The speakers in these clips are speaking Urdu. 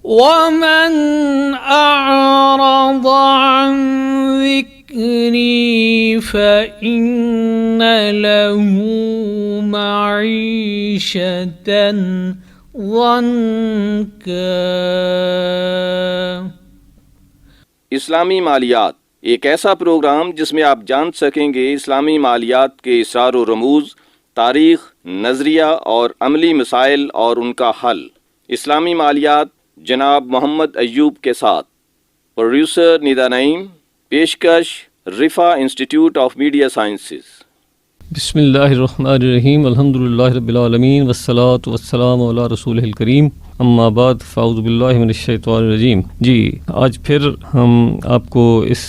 ومن أعرض عن ذكري فإن له معيشة ضنكا۔ اسلامی مالیات ایک ایسا پروگرام جس میں آپ جان سکیں گے اسلامی مالیات کے اسرار و رموز، تاریخ، نظریہ اور عملی مسائل اور ان کا حل۔ اسلامی مالیات جناب محمد ایوب کے ساتھ، پروڈیوسر ندا نعیم، پیشکش رفا انسٹیٹیوٹ آف میڈیا سائنسز۔ بسم اللہ الرحمن الرحیم، الحمدللہ رب العالمین والصلاة والسلام علی رسولہ الکریم، اما بعد فاعوذ باللہ من الشیطان الرجیم۔ جی آج پھر ہم آپ کو اس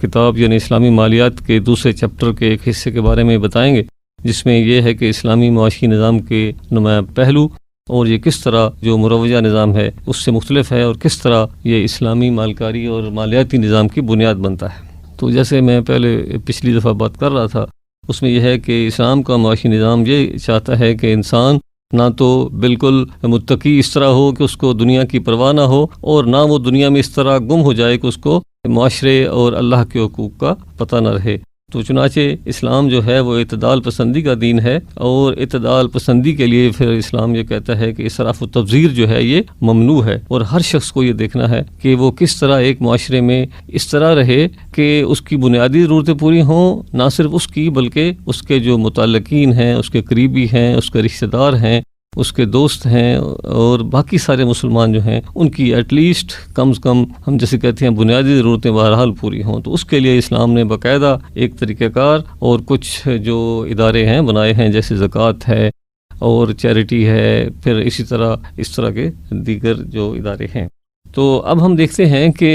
کتاب یعنی اسلامی مالیات کے دوسرے چیپٹر کے ایک حصے کے بارے میں بتائیں گے، جس میں یہ ہے کہ اسلامی معاشی نظام کے نمایاں پہلو اور یہ کس طرح جو مروجہ نظام ہے اس سے مختلف ہے، اور کس طرح یہ اسلامی مالکاری اور مالیاتی نظام کی بنیاد بنتا ہے۔ تو جیسے میں پہلے پچھلی دفعہ بات کر رہا تھا، اس میں یہ ہے کہ اسلام کا معاشی نظام یہ چاہتا ہے کہ انسان نہ تو بالکل متقی اس طرح ہو کہ اس کو دنیا کی پرواہ نہ ہو، اور نہ وہ دنیا میں اس طرح گم ہو جائے کہ اس کو معاشرے اور اللہ کے حقوق کا پتہ نہ رہے۔ تو چنانچہ اسلام جو ہے وہ اعتدال پسندی کا دین ہے، اور اعتدال پسندی کے لیے پھر اسلام یہ کہتا ہے کہ اسراف و تبذیر جو ہے یہ ممنوع ہے، اور ہر شخص کو یہ دیکھنا ہے کہ وہ کس طرح ایک معاشرے میں اس طرح رہے کہ اس کی بنیادی ضرورتیں پوری ہوں، نہ صرف اس کی بلکہ اس کے جو متعلقین ہیں، اس کے قریبی ہیں، اس کے رشتہ دار ہیں، اس کے دوست ہیں، اور باقی سارے مسلمان جو ہیں ان کی ایٹ لیسٹ کم از کم ہم جیسے کہتے ہیں بنیادی ضرورتیں بہرحال پوری ہوں۔ تو اس کے لیے اسلام نے باقاعدہ ایک طریقہ کار اور کچھ جو ادارے ہیں بنائے ہیں، جیسے زکوٰۃ ہے اور چیریٹی ہے، پھر اسی طرح اس طرح کے دیگر جو ادارے ہیں۔ تو اب ہم دیکھتے ہیں کہ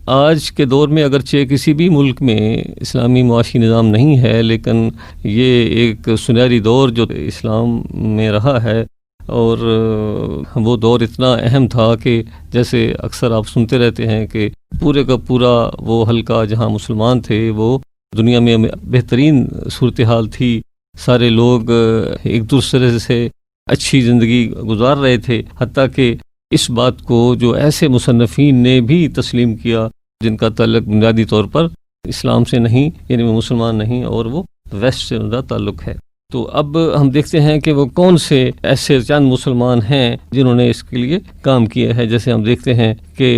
آج کے دور میں اگرچہ کسی بھی ملک میں اسلامی معاشی نظام نہیں ہے، لیکن یہ ایک سنہری دور جو اسلام میں رہا ہے، اور وہ دور اتنا اہم تھا کہ جیسے اکثر آپ سنتے رہتے ہیں کہ پورے کا پورا وہ حلقہ جہاں مسلمان تھے وہ دنیا میں بہترین صورتحال تھی، سارے لوگ ایک دوسرے سے اچھی زندگی گزار رہے تھے، حتیٰ کہ اس بات کو جو ایسے مصنفین نے بھی تسلیم کیا جن کا تعلق بنیادی طور پر اسلام سے نہیں، یعنی وہ مسلمان نہیں اور وہ ویسٹ سے ان کا تعلق ہے۔ تو اب ہم دیکھتے ہیں کہ وہ کون سے ایسے چند مسلمان ہیں جنہوں نے اس کے لیے کام کیا ہے۔ جیسے ہم دیکھتے ہیں کہ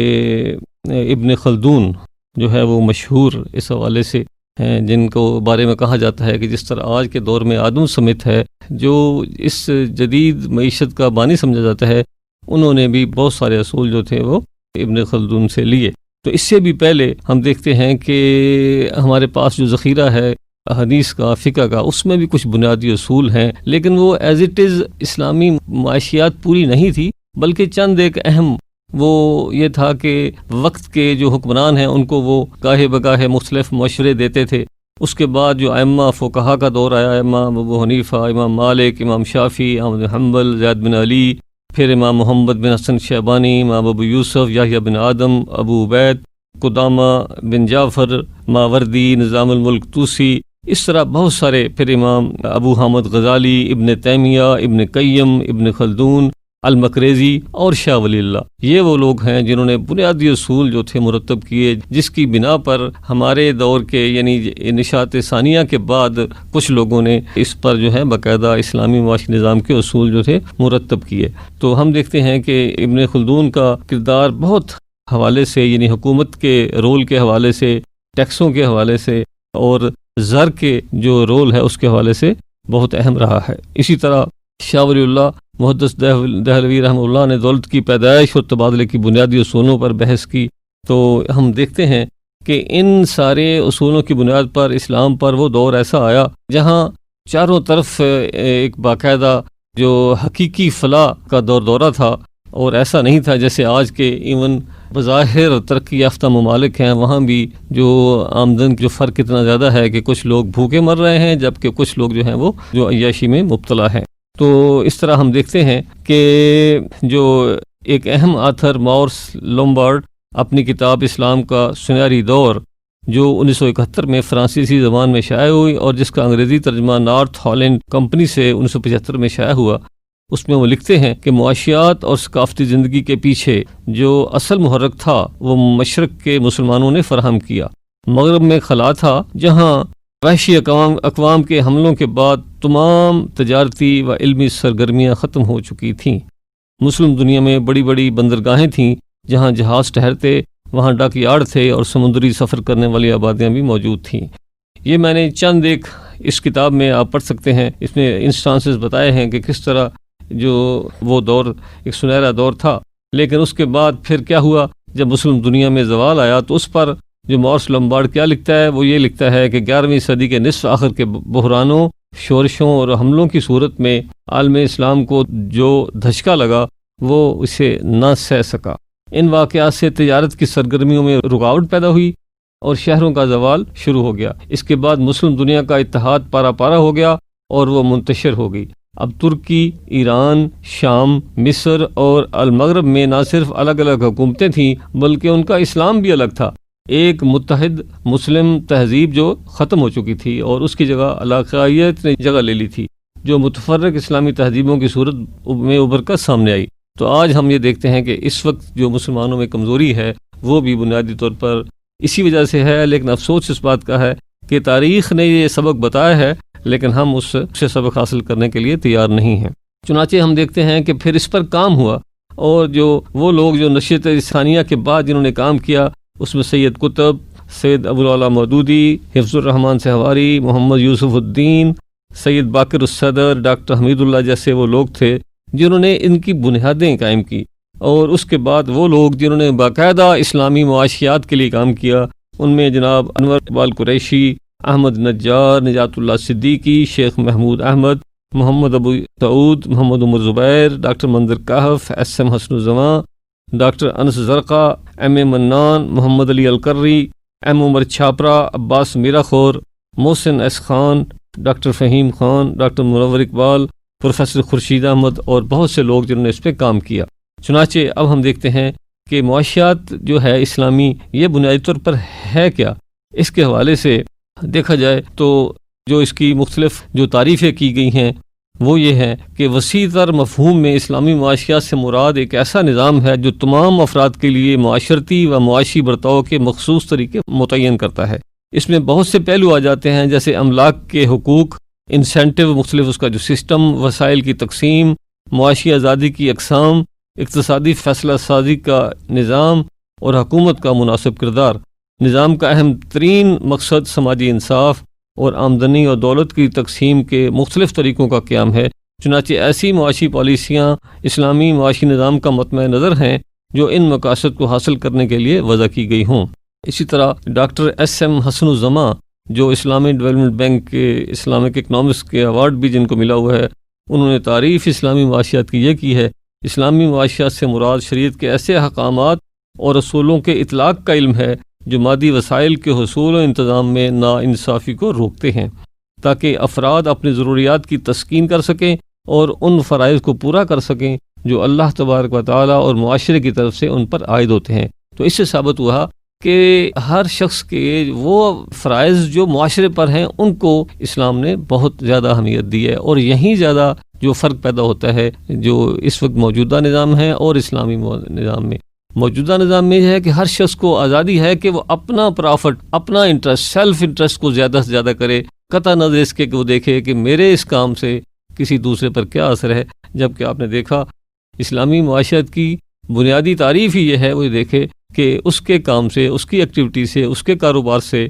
ابن خلدون جو ہے وہ مشہور اس حوالے سے ہیں، جن کو بارے میں کہا جاتا ہے کہ جس طرح آج کے دور میں آدم سمتھ ہے جو اس جدید معیشت کا بانی سمجھا جاتا ہے، انہوں نے بھی بہت سارے اصول جو تھے وہ ابن خلدون سے لیے۔ تو اس سے بھی پہلے ہم دیکھتے ہیں کہ ہمارے پاس جو ذخیرہ ہے حدیث کا، فقہ کا، اس میں بھی کچھ بنیادی اصول ہیں، لیکن وہ ایز اٹ از اسلامی معاشیات پوری نہیں تھی، بلکہ چند ایک اہم وہ یہ تھا کہ وقت کے جو حکمران ہیں ان کو وہ گاہے بگاہے مختلف مشورے دیتے تھے۔ اس کے بعد جو ائمہ فقہا کا دور آیا، امام ابو حنیفہ، امام مالک، امام شافعی، احمد بن حنبل، زید بن علی، پھر امام محمد بن حسن شیبانی، امام ابو یوسف، یحییٰ بن آدم، ابو عبید، قدامہ بن جعفر، ماوردی، نظام الملک طوسی، اس طرح بہت سارے، پھر امام ابو حامد غزالی، ابن تیمیہ، ابن قیم، ابن خلدون، المقریزی اور شاہ ولی اللہ۔ یہ وہ لوگ ہیں جنہوں نے بنیادی اصول جو تھے مرتب کیے، جس کی بنا پر ہمارے دور کے یعنی نشاط ثانیہ کے بعد کچھ لوگوں نے اس پر جو ہے باقاعدہ اسلامی معاشی نظام کے اصول جو تھے مرتب کیے۔ تو ہم دیکھتے ہیں کہ ابن خلدون کا کردار بہت حوالے سے، یعنی حکومت کے رول کے حوالے سے، ٹیکسوں کے حوالے سے، اور زر کے جو رول ہے اس کے حوالے سے بہت اہم رہا ہے۔ اسی طرح شاہ ولی اللہ محدث دہلوی رحمہ اللہ نے دولت کی پیدائش اور تبادلے کی بنیادی اصولوں پر بحث کی۔ تو ہم دیکھتے ہیں کہ ان سارے اصولوں کی بنیاد پر اسلام پر وہ دور ایسا آیا جہاں چاروں طرف ایک باقاعدہ جو حقیقی فلاح کا دورہ تھا، اور ایسا نہیں تھا جیسے آج کے ایون بظاہر ترقی یافتہ ممالک ہیں وہاں بھی جو آمدن جو فرق اتنا زیادہ ہے کہ کچھ لوگ بھوکے مر رہے ہیں جبکہ کچھ لوگ جو ہیں وہ جو عیاشی میں مبتلا ہیں۔ تو اس طرح ہم دیکھتے ہیں کہ جو ایک اہم آتھر مورس لومبارڈ اپنی کتاب اسلام کا سنہری دور جو 1971 میں فرانسیسی زبان میں شائع ہوئی اور جس کا انگریزی ترجمہ نارتھ ہالینڈ کمپنی سے 1975 میں شائع ہوا، اس میں وہ لکھتے ہیں کہ معاشیات اور ثقافتی زندگی کے پیچھے جو اصل محرک تھا وہ مشرق کے مسلمانوں نے فراہم کیا۔ مغرب میں خلا تھا جہاں وحشی اقوام کے حملوں کے بعد تمام تجارتی و علمی سرگرمیاں ختم ہو چکی تھیں۔ مسلم دنیا میں بڑی بڑی بندرگاہیں تھیں جہاں جہاز ٹھہرتے، وہاں ڈاک یارڈ تھے اور سمندری سفر کرنے والی آبادیاں بھی موجود تھیں۔ یہ میں نے چند ایک اس کتاب میں آپ پڑھ سکتے ہیں، اس میں انسٹانسز بتائے ہیں کہ کس طرح جو وہ دور ایک سنہرا دور تھا، لیکن اس کے بعد پھر کیا ہوا، جب مسلم دنیا میں زوال آیا تو اس پر جو مورس لمبارڈ کیا لکھتا ہے، وہ یہ لکھتا ہے کہ 11ویں صدی کے نصف آخر کے بحرانوں، شورشوں اور حملوں کی صورت میں عالم اسلام کو جو دھچکا لگا وہ اسے نہ سہ سکا۔ ان واقعات سے تجارت کی سرگرمیوں میں رکاوٹ پیدا ہوئی اور شہروں کا زوال شروع ہو گیا۔ اس کے بعد مسلم دنیا کا اتحاد پارا پارا ہو گیا اور وہ منتشر ہو گئی۔ اب ترکی، ایران، شام، مصر اور المغرب میں نہ صرف الگ الگ حکومتیں تھیں بلکہ ان کا اسلام بھی الگ تھا۔ ایک متحد مسلم تہذیب جو ختم ہو چکی تھی اور اس کی جگہ علاقائیت نے جگہ لے لی تھی، جو متفرق اسلامی تہذیبوں کی صورت میں ابھر کر سامنے آئی۔ تو آج ہم یہ دیکھتے ہیں کہ اس وقت جو مسلمانوں میں کمزوری ہے وہ بھی بنیادی طور پر اسی وجہ سے ہے، لیکن افسوس اس بات کا ہے کہ تاریخ نے یہ سبق بتایا ہے لیکن ہم اس سے سبق حاصل کرنے کے لیے تیار نہیں ہیں۔ چنانچہ ہم دیکھتے ہیں کہ پھر اس پر کام ہوا، اور جو وہ لوگ جو نشریت ثانیہ کے بعد جنہوں نے کام کیا، اس میں سید قطب، سید ابو العلا مودودی، حفظ الرحمن سہواری، محمد یوسف الدین، سید باقر الصدر، ڈاکٹر حمید اللہ جیسے وہ لوگ تھے جنہوں نے ان کی بنیادیں قائم کی۔ اور اس کے بعد وہ لوگ جنہوں نے باقاعدہ اسلامی معاشیات کے لیے کام کیا، ان میں جناب انور اقبال قریشی، احمد نجار، نجات اللہ Siddiqui, Shaikh Mahmood Ahmad, Muhammad Abu Saud, Muhammad Umar Zubair, doctor Monzer Kahf, S M Hasan Uzzaman, doctor Anas Zarqa, M A Mannan, Muhammad Ali Alqari, M Umar Chapra, Abbas Mirakhor, Mohsin S Khan, doctor Fahim Khan, doctor Munawar Iqbal, professor Khurshid Ahmad اور بہت سے لوگ جنہوں نے اس پہ کام کیا۔ چنانچہ اب ہم دیکھتے ہیں کہ معاشیات جو ہے اسلامی، یہ بنیادی طور پر ہے کیا۔ اس کے حوالے سے دیکھا جائے تو جو اس کی مختلف جو تعریفیں کی گئی ہیں وہ یہ ہے کہ وسیع تر مفہوم میں اسلامی معاشیات سے مراد ایک ایسا نظام ہے جو تمام افراد کے لیے معاشرتی و معاشی برتاؤ کے مخصوص طریقے متعین کرتا ہے۔ اس میں بہت سے پہلو آ جاتے ہیں، جیسے املاک کے حقوق، انسینٹو، مختلف اس کا جو سسٹم، وسائل کی تقسیم، معاشی آزادی کی اقسام، اقتصادی فیصلہ سازی کا نظام اور حکومت کا مناسب کردار۔ نظام کا اہم ترین مقصد سماجی انصاف اور آمدنی اور دولت کی تقسیم کے مختلف طریقوں کا قیام ہے۔ چنانچہ ایسی معاشی پالیسیاں اسلامی معاشی نظام کا مطمع نظر ہیں جو ان مقاصد کو حاصل کرنے کے لیے وضع کی گئی ہوں۔ اسی طرح ڈاکٹر ایس ایم حسن الزماں جو اسلامی ڈیولپمنٹ بینک کے اسلامک اکنامکس کے ایوارڈ بھی جن کو ملا ہوا ہے، انہوں نے تعریف اسلامی معاشیات کی یہ کی ہے: اسلامی معاشیات سے مراد شریعت کے ایسے احکامات اور اصولوں کے اطلاق کا علم ہے جو مادی وسائل کے حصول و انتظام میں ناانصافی کو روکتے ہیں، تاکہ افراد اپنی ضروریات کی تسکین کر سکیں اور ان فرائض کو پورا کر سکیں جو اللہ تبارک و تعالی اور معاشرے کی طرف سے ان پر عائد ہوتے ہیں۔ تو اس سے ثابت ہوا کہ ہر شخص کے وہ فرائض جو معاشرے پر ہیں ان کو اسلام نے بہت زیادہ اہمیت دی ہے، اور یہیں زیادہ جو فرق پیدا ہوتا ہے جو اس وقت موجودہ نظام ہے اور اسلامی نظام میں۔ موجودہ نظام میں یہ ہے کہ ہر شخص کو آزادی ہے کہ وہ اپنا پرافٹ، اپنا انٹرسٹ، سیلف انٹرسٹ کو زیادہ سے زیادہ کرے، قطع نظر اس کے کہ وہ دیکھے کہ میرے اس کام سے کسی دوسرے پر کیا اثر ہے۔ جبکہ آپ نے دیکھا اسلامی معاشیت کی بنیادی تعریف ہی یہ ہے، وہ دیکھے کہ اس کے کام سے، اس کی ایکٹیویٹی سے، اس کے کاروبار سے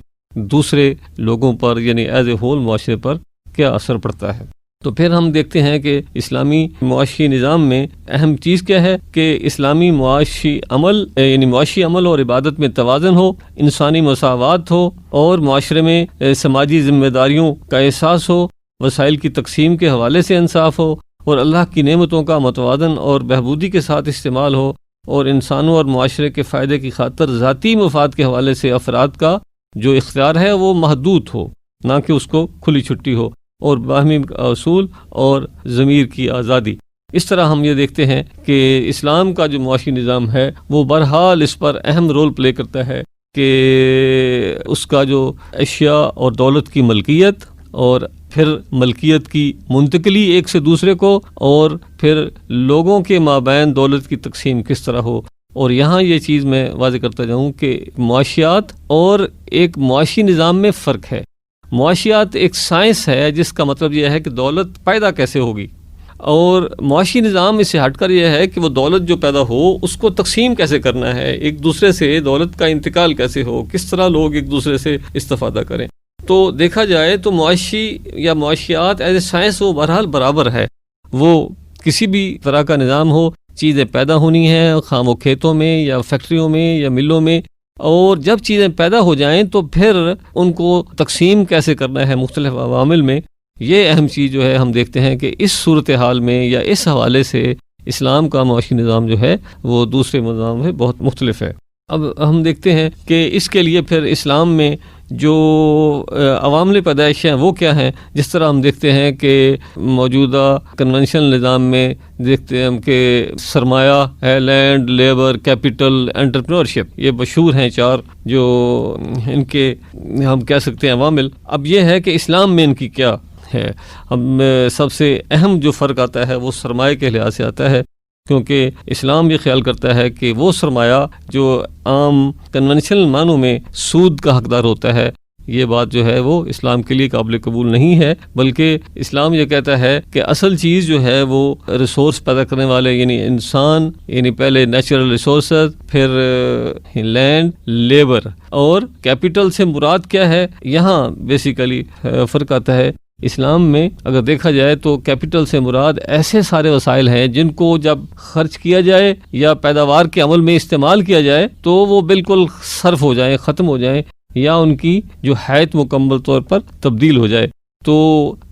دوسرے لوگوں پر یعنی ایز اے ہول معاشرے پر کیا اثر پڑتا ہے۔ تو پھر ہم دیکھتے ہیں کہ اسلامی معاشی نظام میں اہم چیز کیا ہے کہ اسلامی معاشی عمل یعنی معاشی عمل اور عبادت میں توازن ہو، انسانی مساوات ہو اور معاشرے میں سماجی ذمہ داریوں کا احساس ہو، وسائل کی تقسیم کے حوالے سے انصاف ہو اور اللہ کی نعمتوں کا متوازن اور بہبودی کے ساتھ استعمال ہو، اور انسانوں اور معاشرے کے فائدے کی خاطر ذاتی مفاد کے حوالے سے افراد کا جو اختیار ہے وہ محدود ہو، نہ کہ اس کو کھلی چھٹی ہو، اور باہمی اصول اور ضمیر کی آزادی۔ اس طرح ہم یہ دیکھتے ہیں کہ اسلام کا جو معاشی نظام ہے وہ بہرحال اس پر اہم رول پلے کرتا ہے کہ اس کا جو اشیاء اور دولت کی ملکیت اور پھر ملکیت کی منتقلی ایک سے دوسرے کو، اور پھر لوگوں کے مابین دولت کی تقسیم کس طرح ہو۔ اور یہاں یہ چیز میں واضح کرتا جاؤں کہ معاشیات اور ایک معاشی نظام میں فرق ہے۔ معاشیات ایک سائنس ہے جس کا مطلب یہ ہے کہ دولت پیدا کیسے ہوگی، اور معاشی نظام اس سے ہٹ کر یہ ہے کہ وہ دولت جو پیدا ہو اس کو تقسیم کیسے کرنا ہے، ایک دوسرے سے دولت کا انتقال کیسے ہو، کس طرح لوگ ایک دوسرے سے استفادہ کریں۔ تو دیکھا جائے تو معاشی یا معاشیات ایز اے سائنس وہ بہرحال برابر ہے، وہ کسی بھی طرح کا نظام ہو، چیزیں پیدا ہونی ہیں، خواہ وہ کھیتوں میں یا فیکٹریوں میں یا ملوں میں، اور جب چیزیں پیدا ہو جائیں تو پھر ان کو تقسیم کیسے کرنا ہے مختلف عوامل میں، یہ اہم چیز جو ہے ہم دیکھتے ہیں کہ اس صورتحال میں یا اس حوالے سے اسلام کا معاشی نظام جو ہے وہ دوسرے نظام سے بہت مختلف ہے۔ اب ہم دیکھتے ہیں کہ اس کے لیے پھر اسلام میں جو عوامل پیدائش ہیں وہ کیا ہیں۔ جس طرح ہم دیکھتے ہیں کہ موجودہ کنونشنل نظام میں دیکھتے ہیں ہم کہ سرمایہ ہے، لینڈ، لیبر، کیپٹل، انٹرپرینورشپ، یہ مشہور ہیں چار جو ان کے ہم کہہ سکتے ہیں عوامل۔ اب یہ ہے کہ اسلام میں ان کی کیا ہے۔ ہم سب سے اہم جو فرق آتا ہے وہ سرمایہ کے لحاظ سے آتا ہے، کیونکہ اسلام یہ خیال کرتا ہے کہ وہ سرمایہ جو عام کنونشنل معنوں میں سود کا حقدار ہوتا ہے، یہ بات جو ہے وہ اسلام کے لیے قابل قبول نہیں ہے، بلکہ اسلام یہ کہتا ہے کہ اصل چیز جو ہے وہ ریسورس پیدا کرنے والے یعنی انسان، یعنی پہلے نیچرل ریسورسز، پھر لینڈ، لیبر، اور کیپٹل سے مراد کیا ہے۔ یہاں بیسیکلی فرق آتا ہے۔ اسلام میں اگر دیکھا جائے تو کیپٹل سے مراد ایسے سارے وسائل ہیں جن کو جب خرچ کیا جائے یا پیداوار کے عمل میں استعمال کیا جائے تو وہ بالکل صرف ہو جائیں، ختم ہو جائیں، یا ان کی جو حیت مکمل طور پر تبدیل ہو جائے۔ تو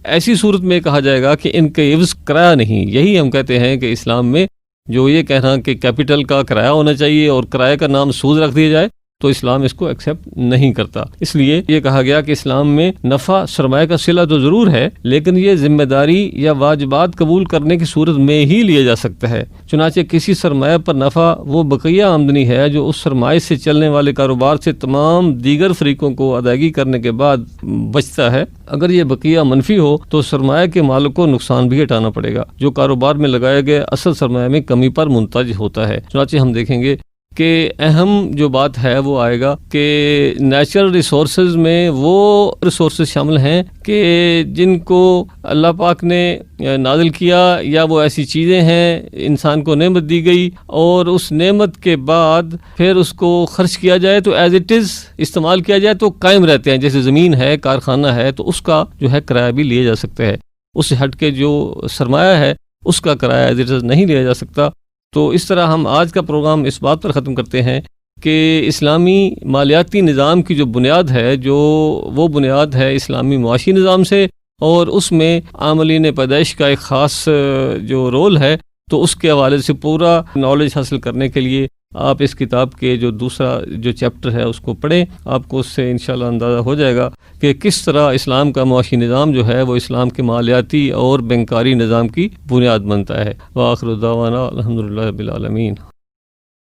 ایسی صورت میں کہا جائے گا کہ ان کے عوض کرایہ نہیں۔ یہی ہم کہتے ہیں کہ اسلام میں جو یہ کہنا کہ کیپٹل کا کرایہ ہونا چاہیے اور کرایہ کا نام سود رکھ دیا جائے تو اسلام اس کو ایکسیپٹ نہیں کرتا۔ اس لیے یہ کہا گیا کہ اسلام میں نفع سرمایہ کا صلہ تو ضرور ہے، لیکن یہ ذمہ داری یا واجبات قبول کرنے کی صورت میں ہی لیا جا سکتا ہے۔ چنانچہ کسی سرمایہ پر نفع وہ بقیہ آمدنی ہے جو اس سرمایہ سے چلنے والے کاروبار سے تمام دیگر فریقوں کو ادائیگی کرنے کے بعد بچتا ہے۔ اگر یہ بقیہ منفی ہو تو سرمایہ کے مالک کو نقصان بھی اٹھانا پڑے گا جو کاروبار میں لگائے گئے اصل سرمایہ میں کمی پر منتج ہوتا ہے۔ چنانچہ ہم دیکھیں گے کہ اہم جو بات ہے وہ آئے گا کہ نیچرل ریسورسز میں وہ ریسورسز شامل ہیں کہ جن کو اللہ پاک نے نازل کیا، یا وہ ایسی چیزیں ہیں انسان کو نعمت دی گئی اور اس نعمت کے بعد پھر اس کو خرچ کیا جائے تو ایز اٹ از استعمال کیا جائے تو قائم رہتے ہیں۔ جیسے زمین ہے، کارخانہ ہے، تو اس کا جو ہے کرایہ بھی لیا جا سکتا ہے۔ اس سے ہٹ کے جو سرمایہ ہے اس کا کرایہ ایز اٹ از نہیں لیا جا سکتا۔ تو اس طرح ہم آج کا پروگرام اس بات پر ختم کرتے ہیں کہ اسلامی مالیاتی نظام کی جو بنیاد ہے، جو وہ بنیاد ہے اسلامی معاشی نظام سے، اور اس میں عاملین پیدائش کا ایک خاص جو رول ہے، تو اس کے حوالے سے پورا نالج حاصل کرنے کے لیے آپ اس کتاب کے جو دوسرا جو چیپٹر ہے اس کو پڑھیں۔ آپ کو اس سے انشاءاللہ اندازہ ہو جائے گا کہ کس طرح اسلام کا معاشی نظام جو ہے وہ اسلام کے مالیاتی اور بینکاری نظام کی بنیاد بنتا ہے۔ وآخر دعوانا الحمدللہ رب العالمین۔